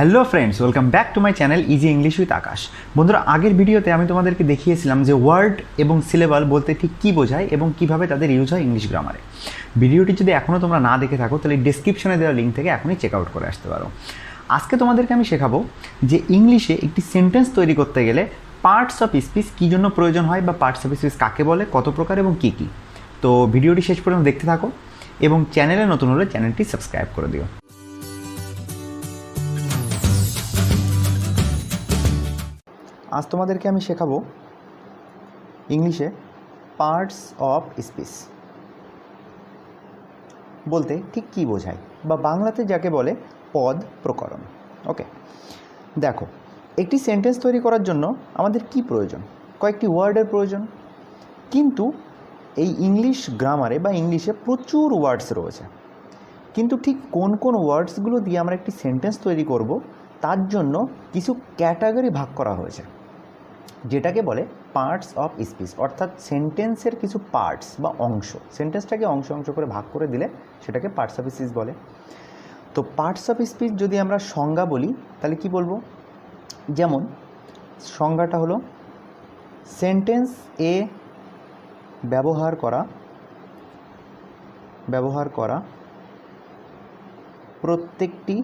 Hello friends, welcome back to my channel easy English with Akash. বন্ধুরা, আগের ভিডিওতে আমি তোমাদেরকে দেখিয়েছিলাম যে ওয়ার্ড এবং সিলেবাল বলতে ঠিক কী বোঝায় এবং কিভাবে তাদের ইউজ হয় ইংলিশ গ্রামারে। ভিডিওটি যদি এখনও তোমরা না দেখে থাকো তাহলে ডিসক্রিপশনে দেওয়া লিঙ্ক থেকে এখনই চেক আউট করে আসতে পারো। আজকে তোমাদেরকে আমি শেখাবো যে ইংলিশে একটি সেন্টেন্স তৈরি করতে গেলে পার্টস অফ স্পিচ কী জন্য প্রয়োজন হয় বা পার্টস অফ স্পিচ কাকে বলে, কত প্রকার এবং কী কী। তো ভিডিওটি শেষ পর্যন্ত দেখতে থাকো এবং চ্যানেলে নতুন হলে চ্যানেলটি সাবস্ক্রাইব করে দিও। আজ তোমাদেরকে আমি শেখাবো ইংলিশে পার্টস অফ স্পিচ বলতে ঠিক কী বোঝায় বা বাংলাতে যাকে বলে পদ প্রকরণ। ওকে, দেখো, একটি সেন্টেন্স তৈরি করার জন্য আমাদের কি প্রয়োজন? কয়েকটি ওয়ার্ডের প্রয়োজন। কিন্তু এই ইংলিশ গ্রামারে বা ইংলিশে প্রচুর ওয়ার্ডস রয়েছে, কিন্তু ঠিক কোন কোন ওয়ার্ডসগুলো দিয়ে আমরা একটি সেন্টেন্স তৈরি করব তার জন্য কিছু ক্যাটাগরি ভাগ করা হয়েছে, যেটাকে বলে পার্টস অফ স্পিচ। অর্থাৎ সেন্টেন্সের কিছু পার্টস বা অংশ, সেন্টেন্সটাকে অংশ অংশ করে ভাগ করে দিলে সেটাকে পার্টস অফ স্পিচ বলে। তো পার্টস অফ স্পিচ যদি আমরা সংজ্ঞা বলি তাহলে কি বলবো? যেমন সংজ্ঞাটা হলো সেন্টেন্স এ ব্যবহার করা প্রত্যেকটি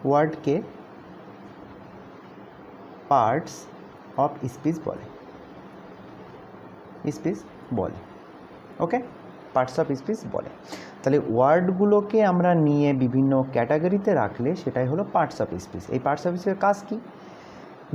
ওয়ার্ডকে পার্টস অফ স্পিচ বলে। ওকে, পার্টস অফ স্পিচ বলে। তাহলে ওয়ার্ডগুলোকে আমরা নিয়ে বিভিন্ন ক্যাটাগরিতে রাখলে সেটাই হলো পার্টস অফ স্পিচ। এই পার্টস অফ স্পিচের কাজ কি?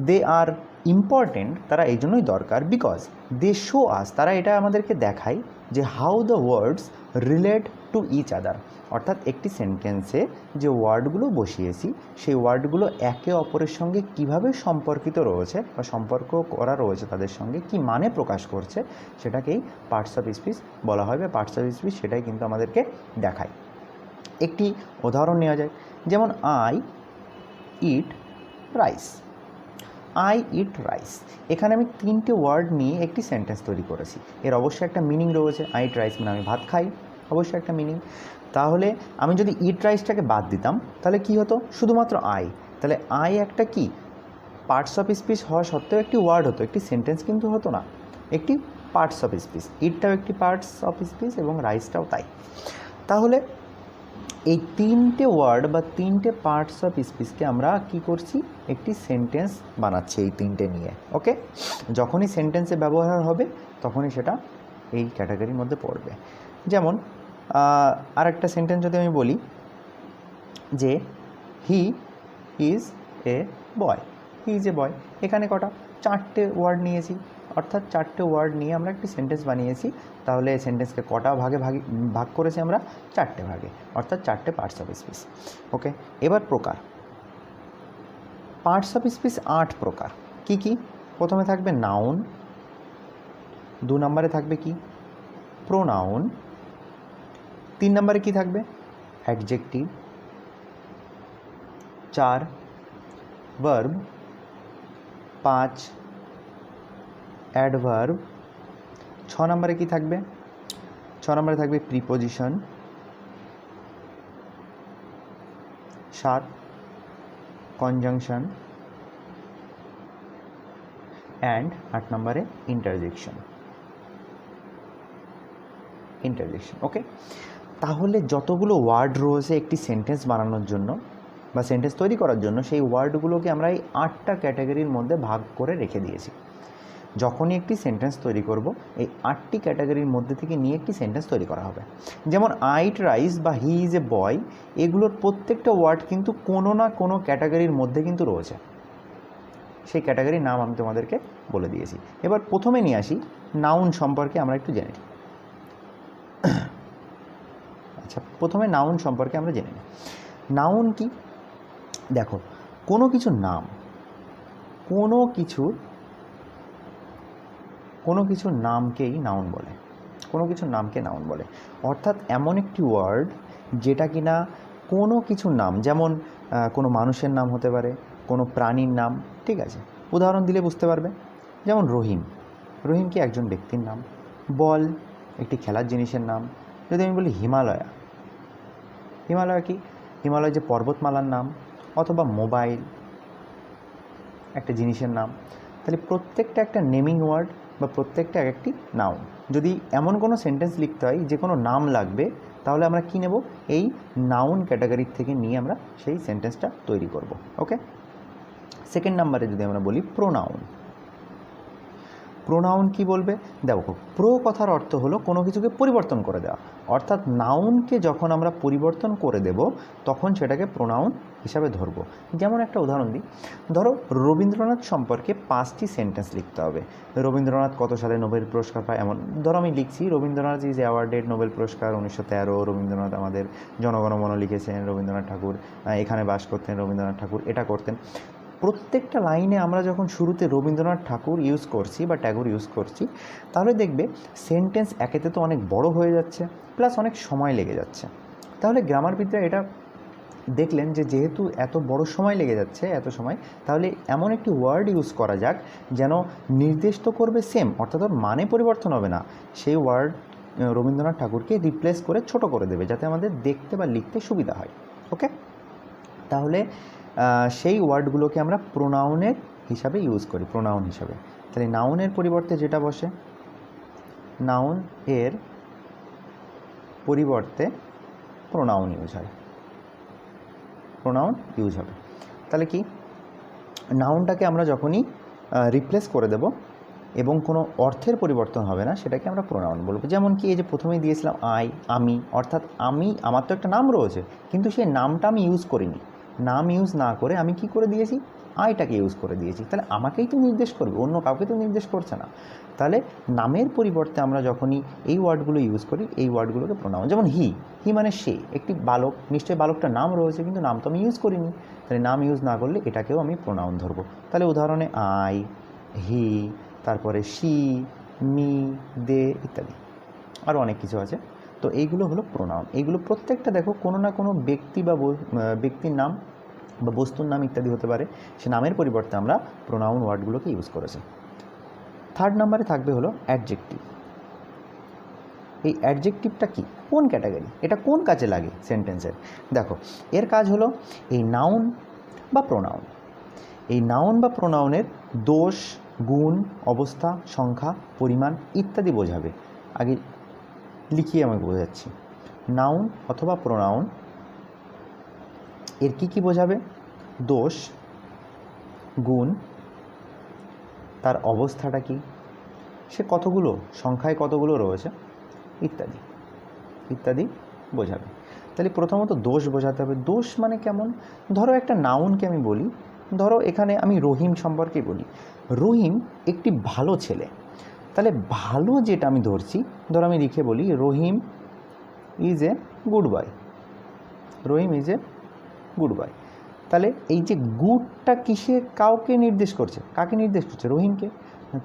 দে আর ইম্পর্টেন্ট, তারা এই জন্যই দরকার, বিকজ দে শো আস, তারা এটা আমাদেরকে দেখায় যে how the words relate to each other. অর্থাৎ একটি সেন্টেন্সে যে ওয়ার্ডগুলো বসিয়েছি সেই ওয়ার্ডগুলো একে অপরের সঙ্গে কিভাবে সম্পর্কিত রয়েছে বা সম্পর্ক করা রয়েছে তাদের সঙ্গে, কি মানে প্রকাশ করছে, সেটাকেই পার্টস অফ স্পিচ বলা হয় বা পার্টস অফ স্পিচ সেটাই কিন্তু আমাদেরকে দেখায়। একটি উদাহরণ নেওয়া যায়, যেমন I eat rice. I eat rice, এখানে আমি তিনটে ওয়ার্ড নিয়ে একটি সেন্টেন্স তৈরি করেছি। এর অবশ্যই একটা মিনিং রয়েছে। আই ইট রাইস মানে আমি ভাত খাই, অবশ্যই একটা মিনিং। তাহলে আমি যদি ইট রাইসটাকে বাদ দিতাম তাহলে কি হতো? শুধুমাত্র আই। তাহলে আই একটা কি পার্টস অফ স্পিচ হওয়া সত্ত্বেও একটি ওয়ার্ড হতো, একটি সেন্টেন্স কিন্তু হতো না, একটি পার্টস অফ স্পিচ। ইটটাও একটি পার্টস অফ স্পিচ এবং রাইসটাও তাই। তাহলে এই তিনটে ওয়ার্ড বা তিনটে পার্টস অফ স্পিচকে আমরা কি করছি? একটি সেন্টেন্স বানাচ্ছি এই তিনটে নিয়ে। ওকে, যখনই সেন্টেন্সে ব্যবহার হবে তখনই সেটা এই ক্যাটাগরির মধ্যে পড়বে। যেমন আরেকটা সেন্টেন্স যদি আমি বলি যে he is a boy, he is a বয়, এখানে কটা? চারটে ওয়ার্ড নিয়েছি, অর্থাৎ চারটে ওয়ার্ড নিয়ে আমরা একটি সেন্টেন্স বানিয়েছি। তাহলে এই সেন্টেন্সকে কটা ভাগে ভাগ করেছি আমরা? চারটে ভাগে, অর্থাৎ চারটে পার্টস অফ স্পিচ। ওকে, এবার প্রকার। পার্টস অফ স্পিচ 8 প্রকার। কি কি? প্রথমে থাকবে নাউন, 2 নম্বরে থাকবে কি? প্রোনাউন, 3 নম্বরে কি থাকবে? অ্যাডজেক্টিভ, 4 ভার্ব, 5 অ্যাডভার্ব, 6 নম্বরে কি থাকবে? 6 নম্বরে থাকবে প্রিপোজিশন, 7 কনজাংশন অ্যান্ড 8 নম্বরে ইন্টারজেকশন। ওকে, তাহলে যতগুলো ওয়ার্ড রয়েছে একটি সেন্টেন্স বানানোর জন্য বা সেন্টেন্স তৈরি করার জন্য, সেই ওয়ার্ডগুলোকে আমরা এই 8টা ক্যাটাগরির মধ্যে ভাগ করে রেখে দিয়েছি। যখনই একটি সেন্টেন্স তৈরি করব এই 8টি ক্যাটাগরির মধ্যে থেকে নিয়ে একটি সেন্টেন্স তৈরি করা হবে। যেমন আই ইট রাইস বা হি ইজ এ বয়, এগুলোর প্রত্যেকটা ওয়ার্ড কিন্তু কোনো না কোনো ক্যাটাগরির মধ্যে কিন্তু রয়েছে। সেই ক্যাটাগরির নাম আমি তোমাদেরকে বলে দিয়েছি। এবার প্রথমে নিয়ে আসি নাউন সম্পর্কে আমরা একটু জেনে নিই। আচ্ছা, প্রথমে নাউন সম্পর্কে আমরা জেনে নিই। নাউন কি? দেখো, কোনো কিছুর নাম, কোনো কিছুর নামকেই নাউন বলে, কোনো কিছুর নামকে নাউন বলে। অর্থাৎ এমন একটি ওয়ার্ড যেটা কিনা কোনো কিছুর নাম, যেমন কোনো মানুষের নাম হতে পারে, কোনো প্রাণীর নাম, ঠিক আছে? উদাহরণ দিলে বুঝতে পারবে। যেমন রহিম, রহিম কি একজন ব্যক্তির নাম? বল একটি খেলার জিনিসের নাম। যদি আমি বলি হিমালয়া, হিমালয় কি হিমালয় যে পর্বতমালার নাম, অথবা মোবাইল একটা জিনিসের নাম। তাহলে প্রত্যেকটা একটা নেমিং ওয়ার্ড বা প্রত্যেকটা এক একটি নাউন। যদি এমন কোনো সেন্টেন্স লিখতে হয় যে কোনো নাম লাগবে, তাহলে আমরা কি নেব, এই নাউন ক্যাটাগরির থেকে নিয়ে আমরা সেই সেন্টেন্সটা তৈরি করব। ওকে, সেকেন্ড নাম্বারে যদি আমরা বলি প্রোনাউন। প্রোনাউন কি বলবে, দেখো প্রো কথার অর্থ হলো কোনো কিছুকে পরিবর্তন করে দেওয়া, অর্থাৎ নাউনকে যখন আমরা পরিবর্তন করে দেব তখন সেটাকে প্রোনাউন হিসাবে ধরব। যেমন একটা উদাহরণ দিই, ধরো রবীন্দ্রনাথ সম্পর্কে 5টি সেন্টেন্স লিখতে হবে। রবীন্দ্রনাথ কত সালে নোবেল পুরস্কার পায়, এমন ধরো আমি লিখছি রবীন্দ্রনাথ ইজ অ্যাওয়ার্ডেড নোবেল পুরস্কার 1913, রবীন্দ্রনাথ আমাদের জনগণমন লিখেছেন, রবীন্দ্রনাথ ঠাকুর এখানে বাস করতেন, রবীন্দ্রনাথ ঠাকুর এটা করতেন। প্রত্যেকটা লাইনে আমরা যখন শুরুতে রবীন্দ্রনাথ ঠাকুর ইউজ করছি বা ট্যাগোর ইউজ করছি, তাহলে দেখবে সেন্টেন্স একেতে তো অনেক বড় হয়ে যাচ্ছে, প্লাস অনেক সময় লেগে যাচ্ছে। তাহলে গ্রামারবিদরা এটা দেখলেন যে যেহেতু এত বড় সময় লেগে যাচ্ছে, এত সময়, তাহলে এমন একটি ওয়ার্ড ইউজ করা যাক যেন নির্দেশ তো করবে সেম, অর্থাৎ ওর মানে পরিবর্তন হবে না, সেই ওয়ার্ড রবীন্দ্রনাথ ঠাকুরকে রিপ্লেস করে ছোট করে দেবে, যাতে আমাদের দেখতে বা লিখতে সুবিধা হয়। ওকে, তাহলে সেই ওয়ার্ডগুলোকে আমরা প্রোনাউনের হিসাবে ইউজ করি, প্রোনাউন হিসাবে। তাহলে নাউনের পরিবর্তে যেটা বসে, নাউন এর পরিবর্তে প্রোনাউন ইউজ হয়, প্রোনাউন ইউজ হবে। তাহলে কি, নাউনটাকে আমরা যখনই রিপ্লেস করে দেব এবং কোনো অর্থের পরিবর্তন হবে না, সেটাকে আমরা প্রোনাউন বলবো। যেমন কি, এই যে প্রথমেই দিয়েছিলাম আই, আমি, অর্থাৎ আমি, আমার তো একটা নাম রয়েছে, কিন্তু সেই নামটা আমি ইউজ করিনি, নাম ইউজ না করে আমি কি করে দিয়েছি, আইটাকে ইউজ করে দিয়েছি। তাহলে আমাকেই তো নির্দেশ করবে, অন্য কাউকে তো নির্দেশ করছে না। তাহলে নামের পরিবর্তে আমরা যখনই এই ওয়ার্ডগুলো ইউজ করি, এই ওয়ার্ডগুলোকে প্রোনাউন। যেমন হি, হি মানে সে, একটি বালক, নিশ্চয়ই বালকটার নাম রয়েছে, কিন্তু নাম তো আমি ইউজ করিনি, তাহলে নাম ইউজ না করলে এটাকেও আমি প্রোনাউন ধরবো। তাহলে উদাহরণে আই, হি, তারপরে শি, মি, দে ইত্যাদি, আরও অনেক কিছু আছে। তো এইগুলো হলো প্রোনাউন। এইগুলো প্রত্যেকটা দেখো কোনো না কোনো ব্যক্তি বা ব্যক্তির নাম বা বস্তুর নাম ইত্যাদি হতে পারে, সে নামের পরিবর্তে আমরা প্রোনাউন ওয়ার্ডগুলোকে ইউজ করেছি। থার্ড নাম্বারে থাকবে হলো অ্যাডজেক্টিভ। এই অ্যাডজেক্টিভটা কি, কোন ক্যাটাগরি, এটা কোন কাজে লাগে সেন্টেন্সের? দেখো, এর কাজ হলো এই নাউন বা প্রোনাউন, এই নাউন বা প্রোনাউনের দোষ, গুণ, অবস্থা, সংখ্যা, পরিমাণ ইত্যাদি বোঝাবে। আগে লিখিয়ে আমি বোঝাচ্ছি। নাউন অথবা প্রোনাউন এর কি বোঝাবে, দোষ, গুণ, তার অবস্থাটা কি, সে কতগুলো সংখ্যায় কতগুলো রয়েছে ইত্যাদি ইত্যাদি বোঝাবে। তাহলে প্রথমত দোষ বোঝাতে হবে। দোষ মানে কেমন, ধরো একটা নাউনকে আমি বলি, ধরো এখানে আমি রহিম সম্পর্কে বলি, রহিম একটি ভালো ছেলে। তাহলে ভালো যেটা আমি ধরছি, ধরো আমি লিখে বলি Rahim is a good boy, Rahim is a good boy. তাহলে এই যে গুডটা কিসে কাউকে নির্দেশ করছে, কাকে নির্দেশ করছে, রহিমকে।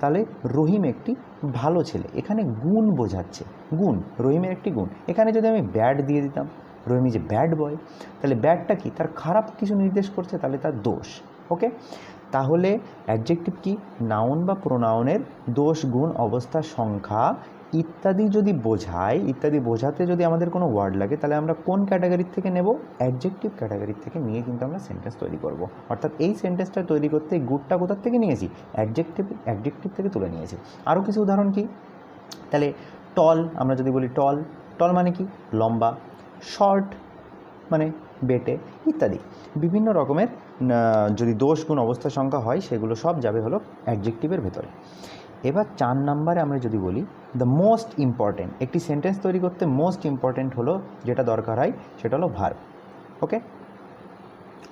তাহলে রহিম একটি ভালো ছেলে, এখানে গুণ বোঝাচ্ছে, গুণ, রহিমের একটি গুণ। এখানে যদি আমি ব্যাড দিয়ে দিতাম, রহিম ইজ এ ব্যাড বয়, তাহলে ব্যাডটা কি, তার খারাপ কিছু নির্দেশ করছে, তাহলে তার দোষ। ওকে, তাহলে অ্যাডজেক্টিভ কি, নাউন বা প্রোনাউনের দোষ, গুণ, অবস্থা, সংখ্যা ইত্যাদি যদি বোঝায়, ইত্যাদি বোঝাতে যদি আমাদের কোনো ওয়ার্ড লাগে, তাহলে আমরা কোন ক্যাটাগরির থেকে নেব, অ্যাডজেক্টিভ ক্যাটাগরির থেকে নিয়ে কিন্তু আমরা সেন্টেন্স তৈরি করব। অর্থাৎ এই সেন্টেন্সটা তৈরি করতে গুডটা কোথার থেকে নিয়েছি, অ্যাডজেক্টিভ থেকে তুলে নিয়েছি। আরও কিছু উদাহরণ কি, তাহলে টল, আমরা যদি বলি টল, টল মানে কি, লম্বা, শর্ট মানে বেটে ইত্যাদি বিভিন্ন রকমের যদি দোষ, গুণ, অবস্থা, সংখ্যা হয়, সেগুলো সব যাবে হলো অ্যাডজেক্টিভের ভেতরে। এবার 4 নম্বরে আমরা যদি বলি দ্য মোস্ট ইম্পর্টেন্ট, একটি সেন্টেন্স তৈরি করতে মোস্ট ইম্পর্টেন্ট হলো যেটা দরকার হয় সেটা হলো ভার্ব। ওকে,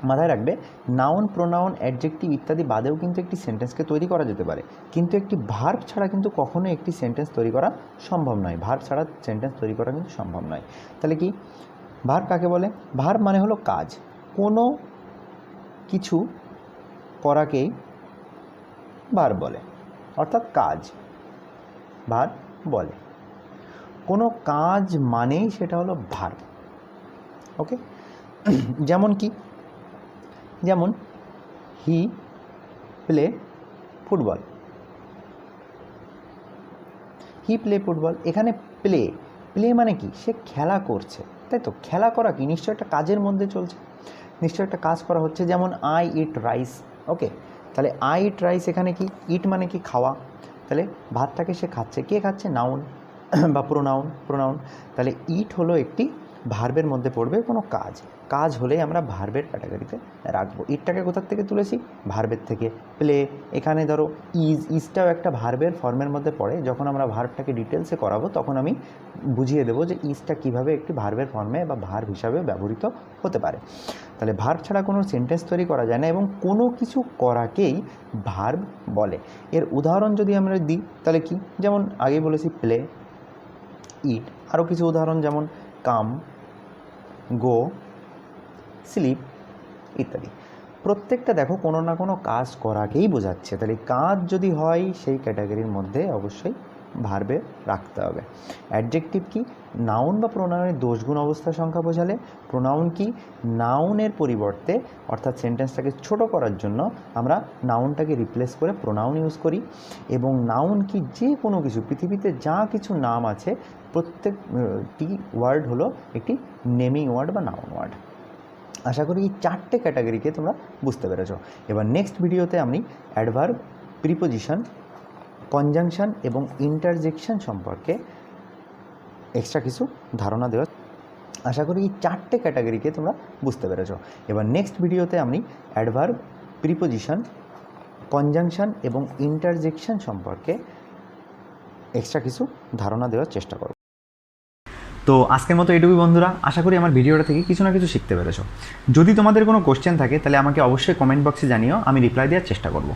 মাথায় রাখবে নাউন, প্রোনাউন, অ্যাডজেক্টিভ ইত্যাদি বাদেও কিন্তু একটি সেন্টেন্সকে তৈরি করা যেতে পারে, কিন্তু একটি ভার্ব ছাড়া কিন্তু কখনোই একটি সেন্টেন্স তৈরি করা সম্ভব নয়। ভার্ব ছাড়া সেন্টেন্স তৈরি করা কিন্তু সম্ভব নয়। তাহলে কি, ভার্ব কাকে বলে, ভার্ব মানে হলো কাজ, কোনো কিছু করাকেই ভার্ব বলে, অর্থাৎ কাজ ভার্ব বলে, কোনো কাজ মানেই সেটা হলো ভার্ব। ওকে, যেমন কি, যেমন হি প্লে ফুটবল, হি প্লে ফুটবল, এখানে প্লে, প্লে মানে কি, সে খেলা করছে, তাই তো? খেলা করা কি? নিশ্চয়ই একটা কাজের মধ্যে চলছে, নিশ্চয়ই একটা কাজ করা হচ্ছে। যেমন আই ইট রাইস, ওকে, তাহলে আই ইট রাইস এখানে কি? ইট মানে কি? খাওয়া। তাহলে ভাতটাকে সে খাচ্ছে, কে খাচ্ছে? নাউন বা প্রোনাউন। তাহলে ইট হলো একটি ভার্বের মধ্যে পড়বে কোনো কাজ, কাজ হলেই আমরা ভার্বের ক্যাটাগরিতে রাখবো। ইটটাকে কোথার থেকে তুলেছি? ভার্বের থেকে। প্লে, এখানে ধরো ইজটাও একটা ভার্বের ফর্মের মধ্যে পড়ে। যখন আমরা ভার্বটাকে ডিটেলসে করাবো তখন আমি বুঝিয়ে দেবো যে ইজটা কীভাবে একটি ভার্বের ফর্মে বা ভার্ব হিসাবে ব্যবহৃত হতে পারে। তাহলে ভার্ব ছাড়া কোনো সেন্টেন্স তৈরি করা যায় না এবং কোনো কিছু করাকেই ভার্ব বলে। এর উদাহরণ যদি আমরা দিই তাহলে কি? যেমন আগেই বলেছি প্লে, ইট, আরও কিছু উদাহরণ যেমন কাম, গো, স্লিপ ইত্যাদি। প্রত্যেকটা দেখো কোনো না কোনো কাজ করাকেই বোঝাচ্ছে। তাহলে কাজ যদি হয় সেই ক্যাটাগরির মধ্যে অবশ্যই ভার্বে রাখতে হবে। অ্যাডজেক্টিভ কি? নাউন বা প্রোনাউনের দোষগুণ অবস্থা সংখ্যা বোঝালে। প্রোনাউন কি? নাউনের পরিবর্তে অর্থাৎ সেন্টেন্সটাকে ছোট করার জন্য আমরা নাউনটাকে রিপ্লেস করে প্রোনাউন ইউজ করি। এবং নাউন কি? যে কোনো কিছু, পৃথিবীতে যা কিছু নাম আছে প্রত্যেকটি ওয়ার্ড হলো একটি নেমিং ওয়ার্ড বা নাউন ওয়ার্ড। আশা করি এই 4টে ক্যাটাগরিকে তোমরা বুঝতে পেরেছো। এবার নেক্সট ভিডিওতে আমি অ্যাডভার্ব, প্রিপোজিশন, কনজাংশন এবং ইন্টারজেকশন সম্পর্কে এক্সট্রা কিছু ধারণা দেওয়ার। আশা করি এই 4টে ক্যাটাগরিকে তোমরা বুঝতে পেরেছো। এবার নেক্সট ভিডিওতে আমি অ্যাডভার্ব, প্রিপোজিশন, কনজাংশন এবং ইন্টারজেকশন সম্পর্কে এক্সট্রা কিছু ধারণা দেওয়ার চেষ্টা করব। তো আজকের মতো এটুকুই বন্ধুরা। আশা করি আমার ভিডিওটা থেকে কিছু না কিছু শিখতে পেরেছো। যদি তোমাদের কোনো কোশ্চেন থাকে তাহলে আমাকে অবশ্যই কমেন্ট বক্সে জানিও, আমি রিপ্লাই দেওয়ার চেষ্টা করব।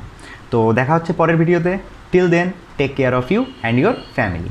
তো দেখা হচ্ছে পরের ভিডিওতে। Till then, take care of you and your family.